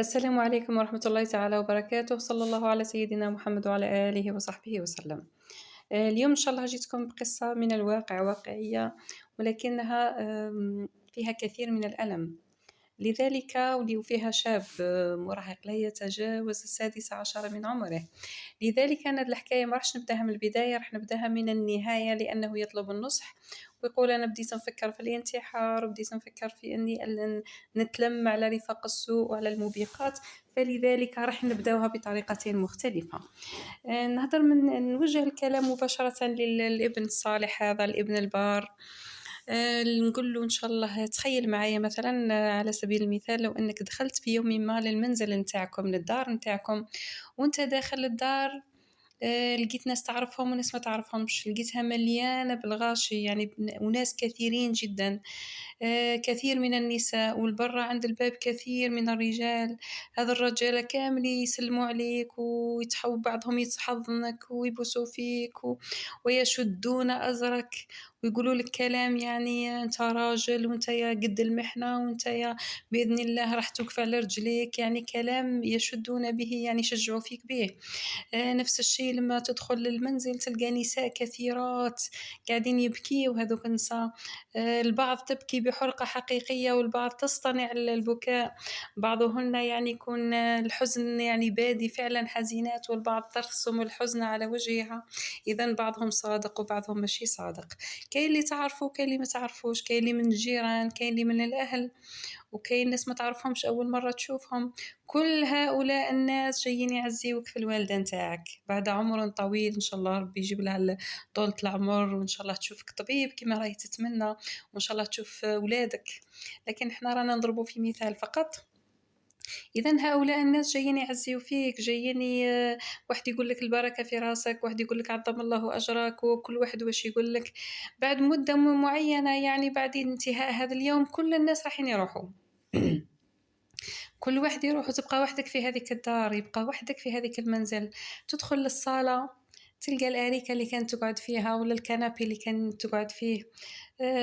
السلام عليكم ورحمة الله تعالى وبركاته، صلى الله على سيدنا محمد وعلى آله وصحبه وسلم. اليوم إن شاء الله جيتكم بقصة من الواقع، واقعية ولكنها فيها كثير من الألم. لذلك وفيها شاب مراهق لا يتجاوز 16 من عمره. لذلك أنا الحكاية ما راحش نبداها من البداية، راح نبداها من النهاية، لأنه يطلب النصح ويقول أنا بديت نفكر في الانتحار وبديت نفكر في أني نتلم على رفاق السوء وعلى الموبقات. فلذلك راح نبداوها بطريقة مختلفة. نهضر من نوجه الكلام مباشرة للابن الصالح هذا، الابن البار. نقول له إن شاء الله تخيل معايا مثلا، على سبيل المثال لو أنك دخلت في يوم ما للمنزل نتاعكم، للدار نتاعكم، وانت داخل الدار لقيت ناس تعرفهم وناس ما تعرفهمش، لقيتها مليانة بالغاشي، يعني وناس كثيرين جدا، كثير من النساء، والبرة عند الباب كثير من الرجال. هذا الرجال كامل يسلموا عليك ويتحوا بعضهم يتحضنك ويبوسوا فيك ويشدون أزرك ويقولوا لك كلام، يعني أنت راجل وأنت يا قد المحنة وأنت يا بإذن الله راح توقف على رجليك، يعني كلام يشدون به، يعني يشجعوا فيك به. نفس الشيء لما تدخل للمنزل تلقى نساء كثيرات قاعدين يبكيوا، هذوك النساء البعض تبكي بحرقة حقيقية والبعض تصطنع البكاء، بعضهن يعني يكون الحزن يعني بادي فعلا حزينات، والبعض ترسم الحزن على وجهها. إذن بعضهم صادق وبعضهم ماشي صادق. كاين اللي تعرفوا كاين اللي ما تعرفوش، كاين اللي من الجيران كاين اللي من الأهل، وكاين ناس ما تعرفهمش أول مرة تشوفهم. كل هؤلاء الناس جايين يعزيوك في الوالدة نتاعك بعد عمر طويل، إن شاء الله ربي يجيب لها طولة العمر، وإن شاء الله تشوفك طبيب كما راهي تتمنى، وإن شاء الله تشوف ولادك. لكن إحنا رانا نضربوا في مثال فقط. إذن هؤلاء الناس جايين يعزيوا فيك، جايين واحد يقول لك البركة في راسك، واحد يقول لك عظم الله أجرك، وكل واحد واش يقول لك. بعد مدة معينة، يعني بعد انتهاء هذا اليوم كل الناس راحين يروحوا. كل واحد يروح وتبقى وحدك في هذيك الدار، يبقى وحدك في هذيك المنزل. تدخل للصالة تلقى الأريكة اللي كانت تقعد فيها ولا الكنابي اللي كانت تقعد فيه.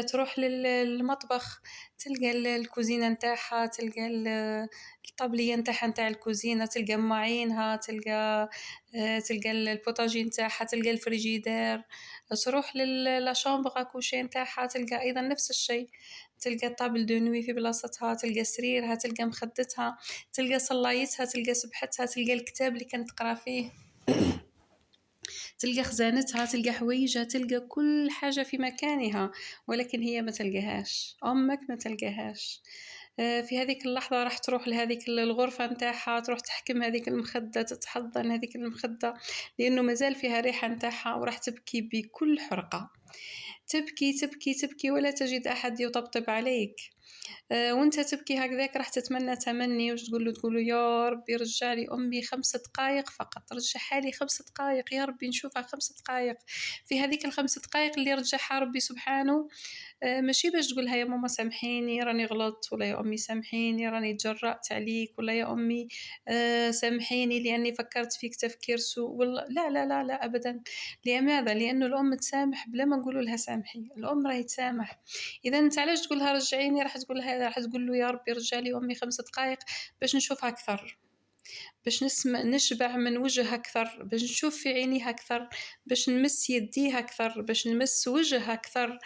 تروح للمطبخ تلقى الكوزينة نتاعها، تلقى الطابلية نتاعها نتاع الكوزينة، تلقى مواعينها، تلقى البوطاجي نتاعها، تلقى الفريجيدير. تروح للشامبغ كوشي نتاعها تلقى أيضا نفس الشيء، تلقى طابل دو نوي في بلاصتها، تلقى سريرها، تلقى مخدتها، تلقى صلايتها، تلقى سبحتها، تلقى الكتاب اللي كانت تقرا فيه، تلقى خزانتها، تلقى حويجها، تلقى كل حاجة في مكانها. ولكن هي ما تلقاهاش، أمك ما تلقاهاش. في هذيك اللحظة راح تروح لهذيك الغرفة نتاعها، تروح تحكم هذيك المخدة، تتحضن هذيك المخدة لأنه مازال فيها ريحة نتاعها، وراح تبكي بكل حرقة. تبكي تبكي تبكي ولا تجد أحد يطبطب عليك. وانت تبكي هكذاك راح تتمنى تمني، وش تقول له يا ربي رجع لي أمي 5 دقايق فقط، رجعها لي 5 دقايق يا ربي نشوفها 5 دقايق. في هذيك ال5 دقايق اللي رجعها ربي سبحانه، ماشي باش تقولها يا ماما سامحيني راني غلطت، ولا يا أمي سامحيني راني تجرأت عليك، ولا يا أمي سامحيني لأني فكرت فيك تفكير سوء، لا لا لا لا أبدا. لماذا؟ لأنه الأم تسامح بلا ما نقولوا لها سامحي، الأم راهي تسامح. إذا أنت علاش تقولها رجعيني؟ راح تقول له يا ربي رجع لي أمي 5 دقايق باش نشوفها أكثر، باش نشبع من وجهها أكثر، باش نشوف في عينيها أكثر، باش نمس يديها أكثر، باش نمس وجهها أكثر.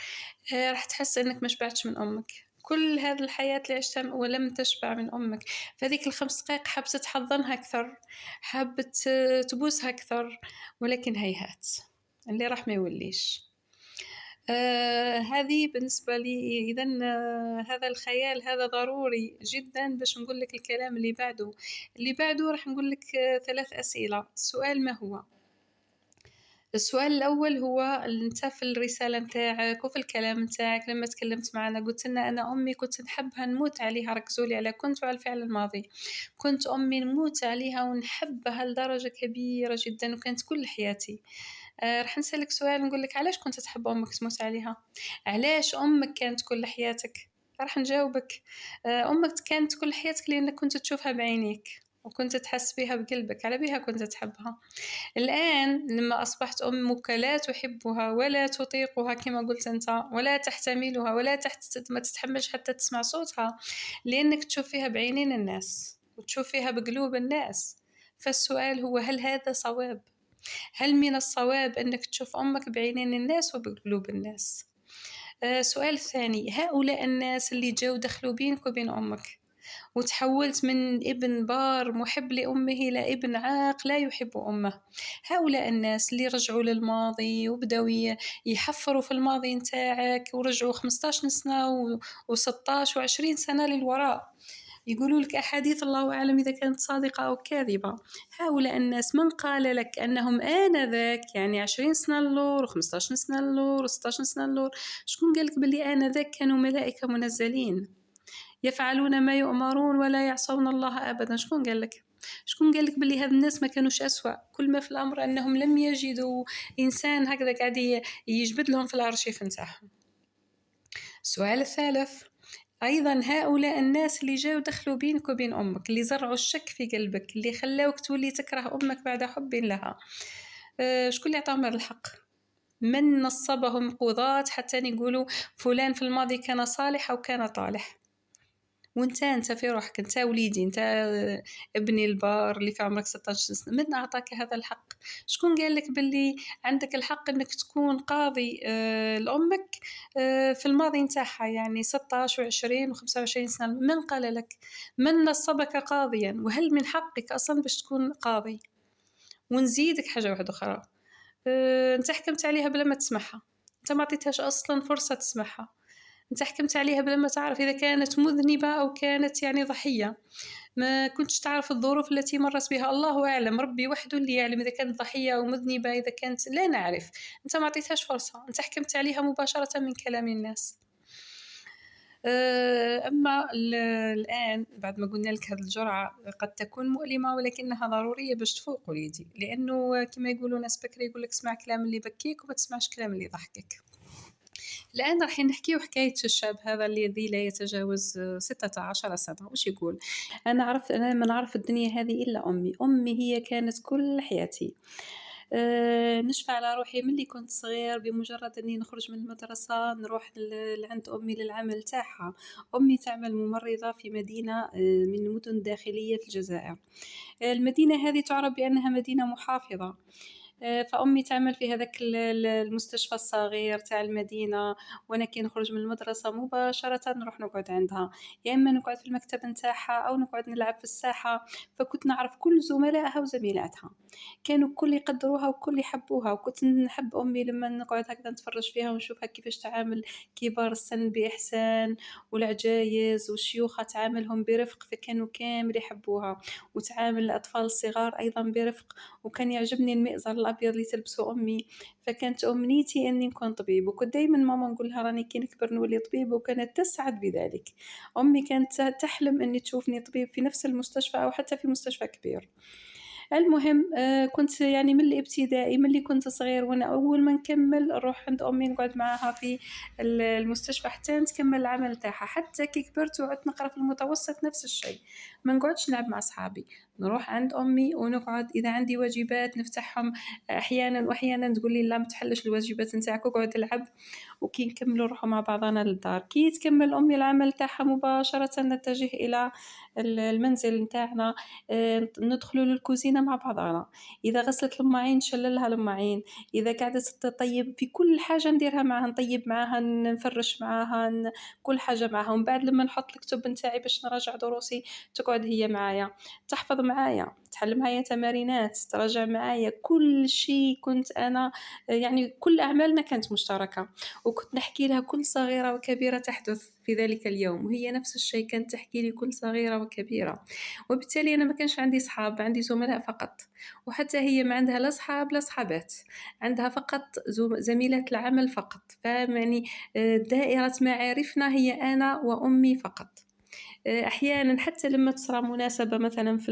راح تحس إنك ما شبعتش من أمك. كل هذه الحياة اللي عشتها ولم تشبع من أمك، فهذيك ال5 دقايق حابة تحضنها أكثر، حابة تبوسها أكثر، ولكن هيهات اللي راح ما يوليش. هذه بالنسبة لي. إذن هذا الخيال هذا ضروري جدًا باش نقول لك الكلام اللي بعده. اللي بعده راح نقول لك 3 أسئلة. السؤال ما هو؟ السؤال الأول هو أنت في الرسالة نتاعك وفي الكلام نتاعك لما تكلمت معنا قلت لنا أنا أمي كنت نحبها نموت عليها، ركزولي على كنت وعلى الفعل الماضي. كنت أمي نموت عليها ونحبها لدرجة كبيرة جدًا وكانت كل حياتي. راح نسألك سؤال نقول لك علاش كنت تحب أمك تموت عليها؟ علاش أمك كانت كل حياتك؟ راح نجاوبك. أمك كانت كل حياتك لأنك كنت تشوفها بعينيك وكنت تحس بها بقلبك، على بها كنت تحبها. الآن لما أصبحت أمك لا تحبها ولا تطيقها كما قلت أنت، ولا تحتملها ولا ما تتحملش حتى تسمع صوتها، لأنك تشوف فيها بعينين الناس وتشوفيها بقلوب الناس. فالسؤال هو هل هذا صواب؟ هل من الصواب أنك تشوف أمك بعينين الناس وبقلوب الناس؟ سؤال ثاني، هؤلاء الناس اللي جاو دخلوا بينك وبين أمك وتحولت من ابن بار محب لأمه إلى ابن عاق لا يحب أمه، هؤلاء الناس اللي رجعوا للماضي وبدأوا يحفروا في الماضي نتاعك ورجعوا 15 سنة و16 و20 سنة للوراء، يقولوا لك أحاديث الله أعلم إذا كانت صادقة أو كاذبة. هؤلاء الناس من قال لك أنهم آنذاك يعني 20 سنة للور و15 سنة للور و16 سنة للور، شكون قال لك باللي آنذاك كانوا ملائكة منزلين يفعلون ما يؤمرون ولا يعصون الله أبدا؟ شكون قال لك؟ شكون قال لك باللي هاد الناس ما كانوش أسوأ؟ كل ما في الأمر أنهم لم يجدوا إنسان هكذا قاعد يجبد لهم في الأرشيف نتاعهم. السؤال الثالث أيضا، هؤلاء الناس اللي جاوا دخلوا بينك وبين أمك، اللي زرعوا الشك في قلبك، اللي خلاوك تولي تكره أمك بعد حب لها، شكون اللي عطاهم هذا الحق؟ من نصبهم قضاة حتى يقولوا فلان في الماضي كان صالح أو كان طالح؟ وانت في روحك، انت وليدي، انت ابني البار اللي في عمرك 16 سنة، من أعطاك هذا الحق؟ شكون قال لك باللي عندك الحق انك تكون قاضي لأمك في الماضي نتاعها يعني 16 و20 و25 سنة؟ من قال لك؟ من نصبك قاضيا؟ وهل من حقك أصلا باش تكون قاضي؟ ونزيدك حاجة واحدة أخرى، انت حكمت عليها بلا ما تسمعها، انت ما عطيتهاش أصلا فرصة تسمعها، انت حكمت عليها بلا ما تعرف إذا كانت مذنبة أو كانت يعني ضحية، ما كنتش تعرف الظروف التي مرت بها، الله أعلم، ربي وحده اللي يعلم إذا كانت ضحية أو مذنبة، إذا كانت لا نعرف. انت ما عطيتهاش فرصة، انت حكمت عليها مباشرة من كلام الناس. أما الآن بعد ما قلنا لك هذه الجرعة قد تكون مؤلمة ولكنها ضرورية باش تفوق وليدي، لأنه كما يقولوا ناس بكري يقول لك اسمع كلام اللي بكيك وما تسمعش كلام اللي ضحكك. الآن راح نحكيو حكاية الشاب هذا الذي لا يتجاوز 16 سنة. وش يقول؟ أنا ما نعرف الدنيا هذه إلا أمي، أمي هي كانت كل حياتي. نشفى على روحي ملي كنت صغير، بمجرد أني نخرج من المدرسة نروح لعند أمي للعمل تاعها. أمي تعمل ممرضة في مدينة من المدن الداخلية في الجزائر. المدينة هذه تعرف بأنها مدينة محافظة. فأمي تعمل في هذاك المستشفى الصغير تاع المدينة، وأنا كي نخرج من المدرسة مباشرة نروح نقعد عندها، يا إما نقعد في المكتب نتاعها أو نقعد نلعب في الساحة. فكنت نعرف كل زملائها وزميلاتها، كانوا الكل يقدروها وكل يحبوها. وكنت نحب أمي لما نقعد هكذا نتفرج فيها ونشوفها كيفاش تعامل كبار السن بإحسان، والعجايز والشيوخة تعاملهم برفق، فكانوا كامل يحبوها. وتعامل الأطفال الصغار أيضا برفق. وكان يعجبني المئزر الأبيض اللي تلبسه أمي، فكانت أمنيتي أني نكون طبيب. وكنت دايما ماما نقولها راني كي نكبر نولي طبيب، وكانت تسعد بذلك. أمي كانت تحلم أني تشوفني طبيب في نفس المستشفى أو حتى في مستشفى كبير. المهم كنت يعني من الابتدائي ملي كنت صغير وأنا أول ما نكمل نروح عند أمي نقعد معاها في المستشفى حتى نتكمل العمل تاعها. حتى كي كبرت وعدت نقرأ في المتوسط نفس الشيء، ما نقعدش نلعب مع أصحابي، نروح عند أمي ونقعد. إذا عندي واجبات نفتحهم أحيانا، وأحيانا تقول لي لا ما تحلش الواجبات نتاعك وقعد العب. وكي نكملوا نروحوا مع بعضنا للدار. كي تكمل أمي العمل تاعها مباشرة نتجه إلى المنزل نتاعنا، ندخلوا للكوزينة مع بعضنا. إذا غسلت الماعين نشللها الماعين، إذا قعدت تطيب في كل حاجة نديرها معاها، نطيب معاها، نفرش معاها، كل حاجة معاها. ومن بعد لما نحط الكتب نتاعي باش نراجع دروسي تقعد هي معايا، تحفظ معايا، تحل معايا تمارينات، تراجع معايا كل شيء. كنت أنا يعني كل أعمالنا كانت مشتركة، وكنت نحكي لها كل صغيرة وكبيرة تحدث في ذلك اليوم، وهي نفس الشيء كانت تحكي لي كل صغيرة وكبيرة. وبالتالي أنا ما كانش عندي صحاب، عندي زملاء فقط. وحتى هي ما عندها لا صحاب لا صحابات، عندها فقط زميلات العمل فقط. فيعني دائرة معارفنا هي أنا وأمي فقط. أحيانا حتى لما تصرى مناسبة مثلا في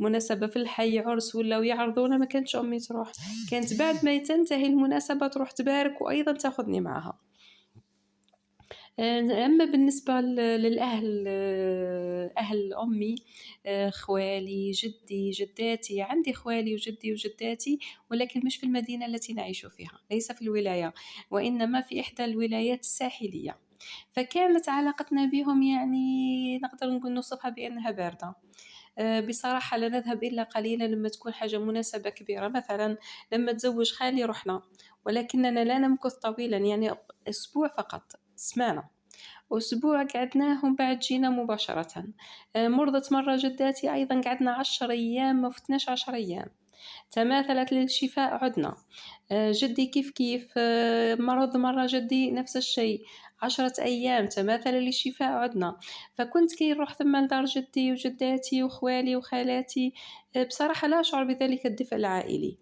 المناسبة في الحي عرس ولا ويعرضونا، ما كانتش أمي تروح، كانت بعد ما تنتهي المناسبة تروح تبارك وأيضا تأخذني معها. أما بالنسبة للأهل، أهل أمي، خوالي، جدي، جداتي، عندي خوالي وجدي وجداتي، ولكن مش في المدينة التي نعيش فيها، ليس في الولاية، وإنما في إحدى الولايات الساحلية. فكانت علاقتنا بهم يعني نقدر نقول نوصفها بأنها باردة. بصراحة لا نذهب إلا قليلًا لمّا تكون حاجة مناسبة كبيرة، مثلًا لمّا تزوّج خالي رُحنا، ولكننا لا نمكث طويلًا، يعني أسبوع فقط، سمانة. أسبوع قعدناه ومن بعد جينا مباشرةً. مرضت مرة جداتي أيضًا قعدنا 10 أيام ما فتناش 10 أيام. تماثلت للشفاء عُدنا. جدي كيف مرض مرة جدي نفس الشيء، 10 أيام تماثل للشفاء عُدنا. فكنت كي نروح ثما لدار جدي وجداتي وخوالي وخالاتي، بصراحة لا أشعر بذلك الدفء العائلي.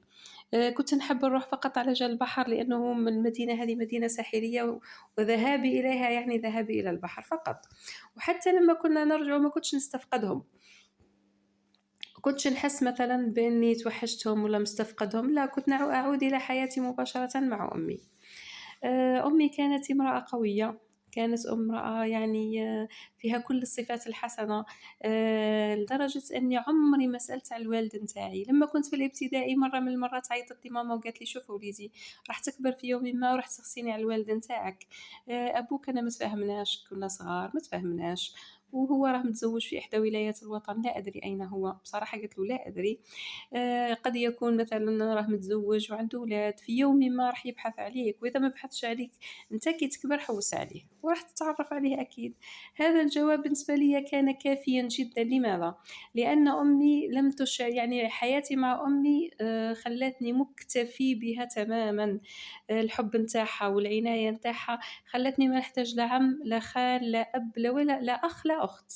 كنت نحب نروح فقط على جال البحر، لأنه المدينة هذه مدينة ساحلية وذهابي إليها يعني ذهابي إلى البحر فقط. وحتى لما كنا نرجع ما كنتش نستفقدهم، ما كنتش نحس مثلا بإني توحشتهم ولا مستفقدهم، لا، كنت أعود إلى حياتي مباشرة مع أمي. أمي كانت امرأة قوية، كانت امرأة يعني فيها كل الصفات الحسنة، لدرجة أني عمري ما سألت على الوالد نتاعي. لما كنت في الابتدائي مرة من المرات عيطت لي ماما وقالت لي شوف وليدي، راح تكبر في يوم ما وراح تخصيني على الوالد نتاعك. أبوك أنا ما تفاهمناش، كنا صغار ما تفاهمناش، وهو راه متزوج في إحدى ولايات الوطن، لا أدري أين هو بصراحة. قلت له لا أدري. قد يكون مثلًا راه متزوج وعنده ولاد، في يوم ما راح يبحث عليك، وإذا ما بحثش عليك أنت كي تكبر حوس عليه وراح تتعرف عليه أكيد. هذا الجواب بالنسبة ليا كان كافيًا جدًا. لماذا؟ لأن أمي لم يعني حياتي مع أمي خلّتني مُكتفي بها تمامًا. الحب نتاعها والعناية نتاعها خلّتني ما نحتاج لا عم لا خال لا أب لا أخ لا أخت.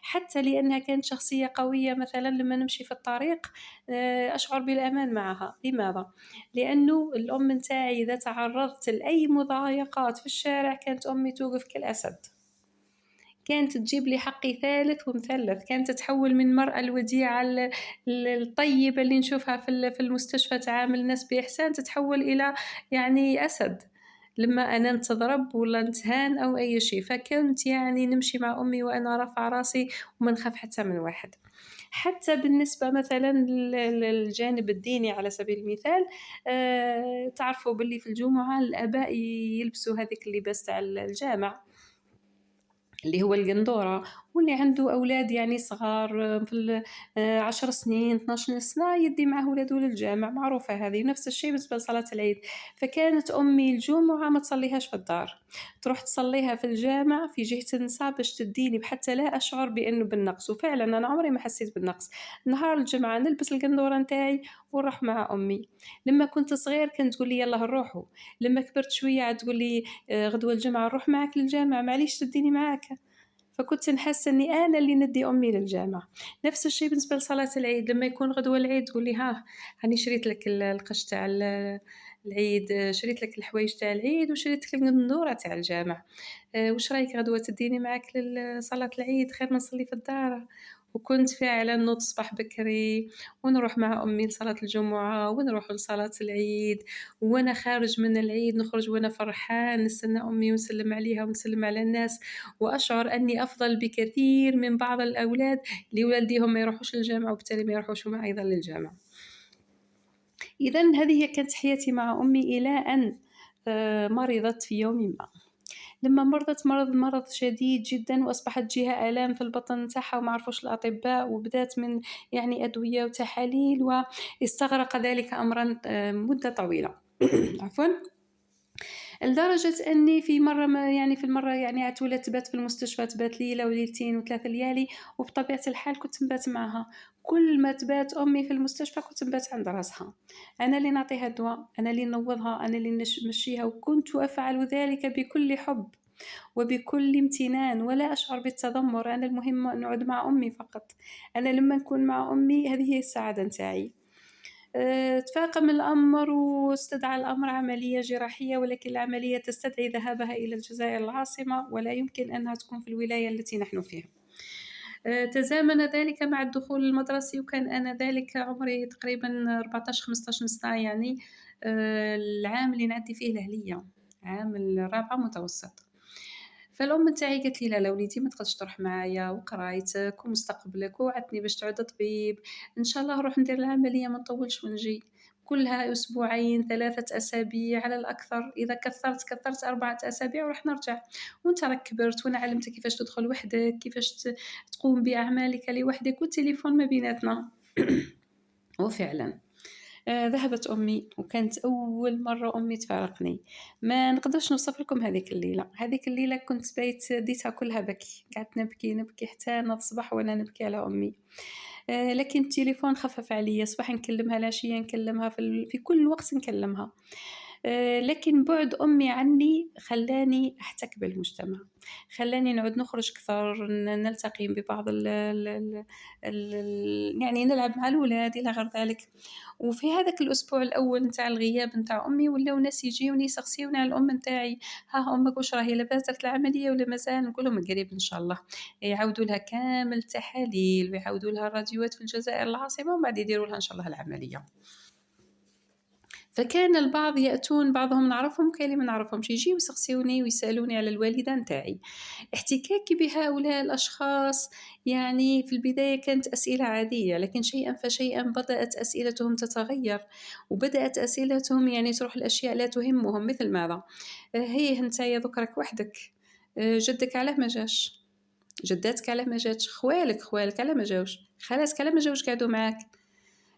حتى لأنها كانت شخصية قوية، مثلًا لمّا نمشي في الطريق أشعر بالأمان معها. لماذا؟ لأنه الأم نتاعي إذا تعرضت لأي مضايقات في الشارع كانت أمي توقف كالأسد، كانت تجيب لي حقي ثالث ومثلث، كانت تحوّل من المرأة الوديعة الطيبة اللي نشوفها في المستشفى تعامل الناس بإحسان، تتحول إلى يعني أسد لمّا أنا نتضرب ولا نتهان أو أي شيء. فكنت يعني نمشي مع أمي وأنا رافعة راسي وما نخاف حتى من واحد. حتى بالنسبة مثلًا للجانب الديني على سبيل المثال، تعرفوا باللي في الجمعة الآباء يلبسوا هذيك اللباس تاع الجامع اللي هو القندورة، واللي عنده أولاد يعني صغار في 10 سنين 12 سنة يدي معاه ولادو للجامع، معروفة هذه. ونفس الشيء بالنسبة لصلاة العيد. فكانت أمي الجمعة ما تصليهاش في الدار، تروح تصليها في الجامع في جهة النساء باش تديني حتى لا أشعر بأنه بالنقص. وفعلا أنا عمري ما حسيت بالنقص. نهار الجمعة نلبس القندورة نتاعي ونروح مع أمي. لما كنت صغير كانت تقول لي يلا نروحوا، لما كبرت شوية عاد تقول لي غدوة الجمعة نروح معك للجامع، معليش تديني معاك. فكنت نحس إني أنا اللي ندي أمي للجامع. نفس الشيء بالنسبة لصلاة العيد، لما يكون غدوة العيد تقول لي ها هاني شريت لك القش تاع العيد، شريت لك الحوايج تاع العيد وشريت لك القندورة تاع الجامع. واش رايك غدوة تديني معاك لصلاة العيد، خير ما نصلي في الدار. وكنت فعلا نوض الصباح بكري ونروح مع أمي لصلاة الجمعة ونروح لصلاة العيد. وأنا خارج من العيد نخرج وأنا فرحان نستنى أمي ونسلم عليها ونسلم على الناس، وأشعر أني أفضل بكثير من بعض الأولاد اللي والديهم ما يروحوش للجامعة وبالتالي ما يروحوش هما أيضا للجامعة. إذن هذه هي كانت حياتي مع أمي إلى أن مرضت في يوم ما. لما مرضت مرض شديد جدا وأصبحت تجيها آلام في البطن نتاعها وما عرفوش الأطباء، وبدات من يعني أدوية وتحاليل، واستغرق ذلك أمرا مدة طويلة عفوا. لدرجة أني في مرة ما يعني في المرة يعني عتولت تبات في المستشفى، تبات ليلة وليلتين وثلاثة ليالي، وبطبيعة الحال كنت نبات معها. كل ما تبات أمي في المستشفى كنت نبات عند راسها، أنا اللي نعطيها الدواء، أنا اللي نوضها، أنا اللي نمشيها، وكنت أفعل ذلك بكل حب وبكل امتنان ولا أشعر بالتذمر. أنا المهم أن أقعد مع أمي فقط. أنا لما نكون مع أمي هذه هي السعادة نتاعي. تفاقم الأمر واستدعى الأمر عملية جراحية، ولكن العملية تستدعي ذهابها إلى الجزائر العاصمة، ولا يمكن أنها تكون في الولاية التي نحن فيها. تزامن ذلك مع الدخول المدرسي، وكان أنا ذلك عمري تقريبا 14-15 سنة، يعني العام اللي نعدي فيه الأهلية، عام الرابعة متوسط. فالأم نتاعي قالت لي لا وليدي ما تقدش تروح معايا، وقرايتك ومستقبلك ووعدتني باش تعود طبيب، إن شاء الله نروح ندير العملية ما نطولش ونجي. كلها أسبوعين 3 أسابيع على الأكثر، إذا كثّرت 4 أسابيع وراح نرجع. وأنت راك كبرت وأنا علمتك كيفاش تدخل وحدك، كيفاش تقوم بأعمالك لوحدك والتليفون ما بيناتنا. وفعلًا ذهبت أمي وكانت أول مرة أمي تفارقني. ما نقدرش نوصف لكم هذيك الليلة كنت ديتها كلها بكي، قعدت نبكي حتى نوض الصباح وأنا نبكي على أمي. لكن التليفون خفف عليا، صباح نكلمها، العشية نكلمها، في كل وقت نكلمها. لكن بُعد أمي عني خلّاني أحتك بالمجتمع، خلّاني نعود نخرج أكثر، نلتقي ببعض ال ال ال ال يعني نلعب مع الولاد إلى غير ذلك. وفي هذاك الأسبوع الأول نتاع الغياب نتاع أمي ولاو ناس يجيوني يسقسيوني على الأم نتاعي، ها أمك واش راهي لاباس درت العملية والّا مازال؟ نقول لهم قريب إن شاء الله. يعاودوا لها كامل التحاليل ويعاودوا لها الراديوات في الجزائر العاصمة ومن بعد يديروا لها إن شاء الله العملية. فكان البعض يأتون، بعضهم نعرفهم كاين اللي ما نعرفهمش، يجيو يسقسيوني ويسألوني على الوالدة نتاعي. احتكاكي بهؤلاء الأشخاص يعني في البداية كانت أسئلة عادية، لكن شيئًا فشيئًا بدأت أسئلتهم تتغير، وبدأت أسئلتهم يعني تروح لأشياء لا تهمهم، مثل ماذا؟ هيه نتايا دوك راك وحدك، جدك علاه ما جاش؟ جداتك علاه ما جاتش؟ خوالك علاه ما جاوش؟ خالاتك علاه ما جاوش قعدوا معاك؟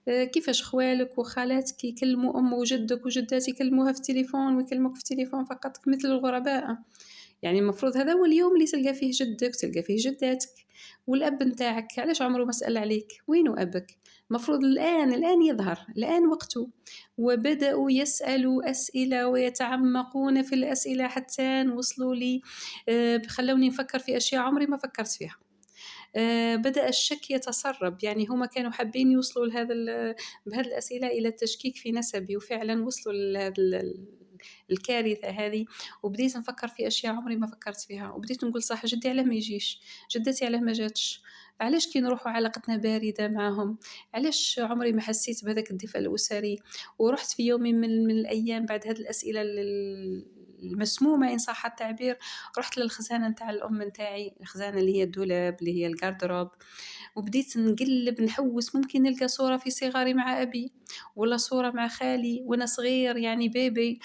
كيفاش خوالك وخالاتك يكلموا أم وجدك وجدات يكلموها في التليفون ويكلموك في التليفون فقط مثل الغرباء؟ يعني المفروض هذا هو اليوم اللي تلقى فيه جدك وتلقى فيه جداتك. والأب نتاعك علاش عمره ما سأل عليك؟ وينو أبك؟ المفروض الآن يظهر، الآن وقته. وبدأوا يسألوا أسئلة ويتعمقون في الأسئلة حتى وصلوا لي، خلوني نفكر في أشياء عمري ما فكرت فيها. بدأ الشك يتسرب، يعني هُم كانوا حابين يوصلوا بهذه الأسئلة إلى التشكيك في نسبي، وفعلًا وصلوا لهذا الكارثة هذه. وبديت نفكر في أشياء عمري ما فكرت فيها، وبديت نقول صح جدي علاه ما يجيش، جدتي علاه ما جاتش، علاش كي نروحوا علاقتنا باردة معاهم، علاش عمري ما حسيت بهذاك الدفء الأسري. ورُحت في يوم من الأيام بعد هذه الأسئلة المسمومة إن صح التعبير، رُحت للخزانة نتاع الأم نتاعي، الخزانة اللي هي الدولاب اللي هي الجاردروب، وبديت نقلّب نحوّس ممكن نلقى صورة في صغري مع أبي، والّا صورة مع خالي وأنا صغير يعني بيبي.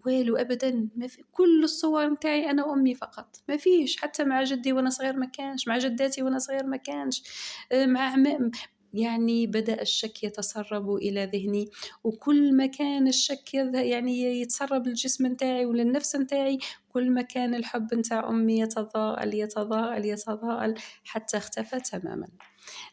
والو أبدًا، ما في، كل الصور نتاعي أنا وأمي فقط، ما فيش حتى مع جدي وأنا صغير ما كانش، مع جداتي وأنا صغير ما كانش، مع يعني بدأ الشك يتسرب إلى ذهني. وكل ما كان الشك يعني يتسرب للجسم نتاعي وللنفس نتاعي، كل ما كان الحب نتاع أمي يتضاءل حتى اختفى تمامًا.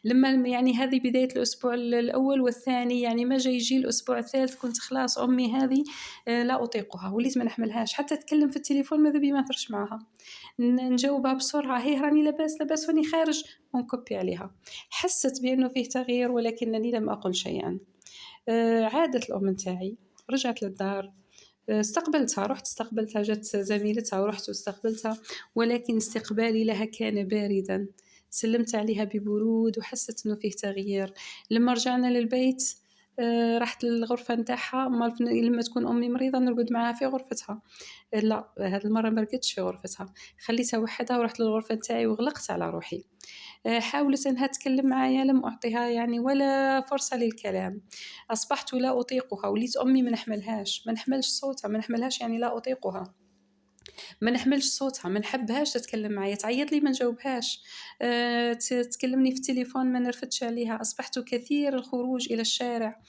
لمّا يعني هذه بداية الأسبوع الأول والثاني، يعني ما جا يجي الأسبوع الثالث كنت خلاص أمي هذه لا أطيقها، وليت ما نحملهاش، حتى تكلم في التليفون ماذا بيا ما نهدرش معاها، نجاوبها بسرعة، هيه راني لاباس راني خارج ونكبي عليها. حست بأنه فيه تغيير ولكنني لم أقل شيئًا. عادت الأم نتاعي، رجعت للدار، رُحت استقبلتها، جات زميلتها ورُحت واستقبلتها، ولكن استقبالي لها كان باردًا. سلمت عليها ببرود وحست إنه فيه تغيير. لمّا رجعنا للبيت رحت للغرفة نتاعها، لمّا تكون أمي مريضة نرقد معاها في غرفتها. لأ، هاد المرة ما رقدتش في غرفتها، خليتها وحدها ورحت للغرفة نتاعي وغلقت على روحي. حاولت أنها تتكلم معايا، لم أعطيها يعني ولا فرصة للكلام. أصبحت لا أطيقها، وليت أمي ما نحملش صوتها، ما نحملهاش يعني لا أطيقها، ما نحملش صوتها، ما نحبهاش تتكلم معايا، تعيط لي ما نجاوبهاش، تكلمني في التليفون ما نرفدش عليها. أصبحت كثير الخروج إلى الشارع.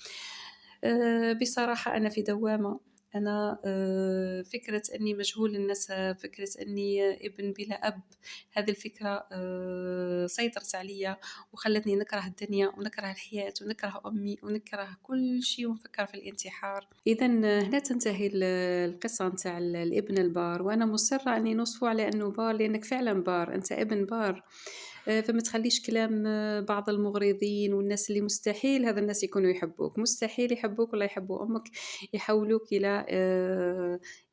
بصراحة أنا في دوامة. أنا فكرة أني مجهول النسب، فكرة أني ابن بلا أب، هذه الفكرة سيطرت عليَّ وخلتني نكره الدنيا ونكره الحياة ونكره أمي ونكره كل شيء ونفكر في الانتحار. إذًا هنا تنتهي القصة نتاع الابن البار، وأنا مصرة أني نوصفه على أنه بار لأنك فعلًا بار، أنت ابن بار. فما تخليش كلام بعض المغرضين والناس اللي مستحيل هذا الناس يكونوا يحبوك، مستحيل يحبوك ولا يحبوا أمك، يحولوك إلى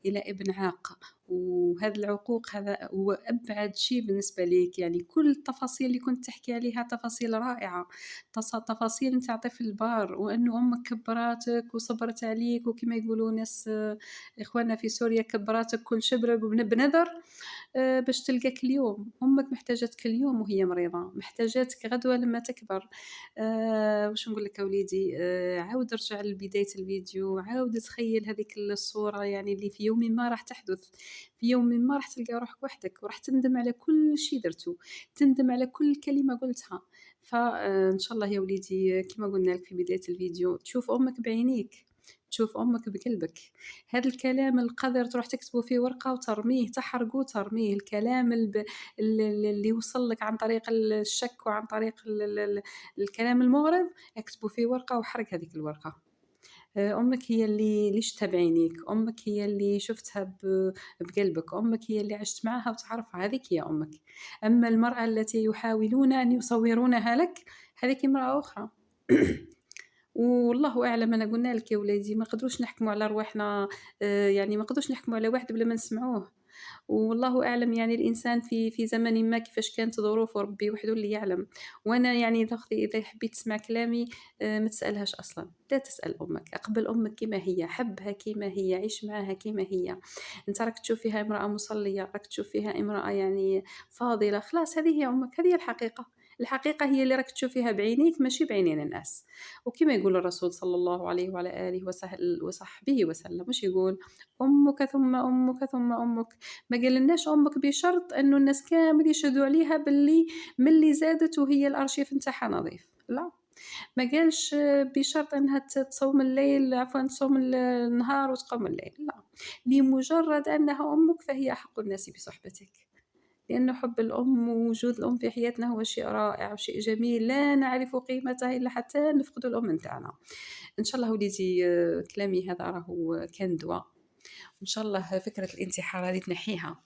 ابن عاق. وهذا العقوق هذا هو أبعد شيء بالنسبة ليك، يعني كل التفاصيل اللي كنت تحكي عليها تفاصيل رائعة، تفاصيل نتاع طفل بار، وأنه أمك كبراتك وصبرت عليك، وكما يقولوا ناس إخواننا في سوريا كبراتك كل شبر بنذر. باش تلقاك اليوم، أمك محتاجتك اليوم وهي مريضة، محتاجاتك غدوة لمّا تكبر. واش نقول لك أوليدي، عاود ارجع لبداية الفيديو، عاود تخيّل هذيك الصورة يعني اللي في يوم ما راح تحدث، في يوم ما راح تلقى روحك وحدك وراح تندم على كل شي درتو، تندم على كل كلمة قُلتها. إن شاء الله يا وليدي كيما قُلنا لك في بداية الفيديو، تشوف أمك بعينيك، تشوف أمك بقلبك. هذا الكلام القذر تروح تكتبه في ورقة وترميه، تحرقه وترميه. الكلام اللي يوصل لك عن طريق الشك وعن طريق الكلام المغرض، اكتبه في ورقة وحرق هذيك الورقة. أمك هي اللي شفتها بعينيك، أمك هي اللي شفتها بقلبك، أمك هي اللي عشت معاها وتعرفها، هذيك هي أمك. أما المرأة التي يحاولون أن يصورونها لك، هذيك امرأة أخرى. والله أعلم. أنا قلنا لك يا ولادي ما نقدروش نحكموا على رواحنا، يعني ما نقدروش نحكموا على واحد بلا ما نسمعوه. والله أعلم يعني الإنسان في زمن ما كيفاش كانت ظروفه، ربي وحده اللي يعلم. وأنا يعني إذا أختي إذا حبيت تسمع كلامي، ما تسألهاش أصلًا، لا تسأل أمك، أقبل أمك كيما هي، حبها كيما هي، عيش معاها كيما هي. أنت راك تشوف فيها امرأة مصلية، راك تشوف فيها امرأة يعني فاضلة، خلاص هذه هي أمك، هذه هي الحقيقة. الحقيقة هي اللي راك تشوفيها بعينيك ماشي بعينين الناس. وكما يقول الرسول صلى الله عليه وعلى آله وصحبه وسلم، واش يقول؟ أمك ثم أمك ثم أمك. ما قالناش أمك بشرط إنه الناس كامل يشهدوا عليها باللي ملي زادت وهي الأرشيف نتاعها نظيف، لا. ما قالش بشرط إنها تصوم الليل، عفوا تصوم النهار وتقوم الليل، لا. لمجرد أنها أمك فهي أحق الناس بصحبتك. لأن حب الأم ووجود الأم في حياتنا هو شيء رائع وشيء جميل، لا نعرف قيمته إلا حتى نفقد الأم نتاعنا. إن شاء الله وليدي، كلامي هذا راهو كان دواء. وإن شاء الله فكرة الانتحار هذه تنحيها،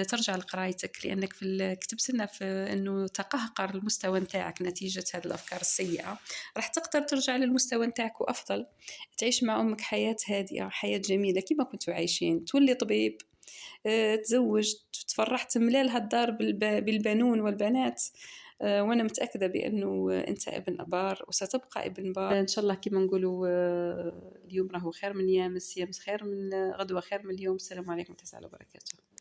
ترجع لقرايتك، لأنك كتبت لنا في إنه تقهقر المستوى نتاعك نتيجة هذه الأفكار السيئة. راح تقدر ترجع للمستوى نتاعك وأفضل، تعيش مع أمك حياة هادئة، حياة جميلة كيما كنتوا عايشين، تولي طبيب، تزوج، تفرح، تملا لها الدار بالبنون والبنات. وأنا متأكدة بأنه أنت ابن بار وستبقى ابن بار إن شاء الله. كما نقولوا، اليوم راهو خير من يامس، يامس خير من غدوة خير من اليوم. السلام عليكم ورحمة الله وبركاته.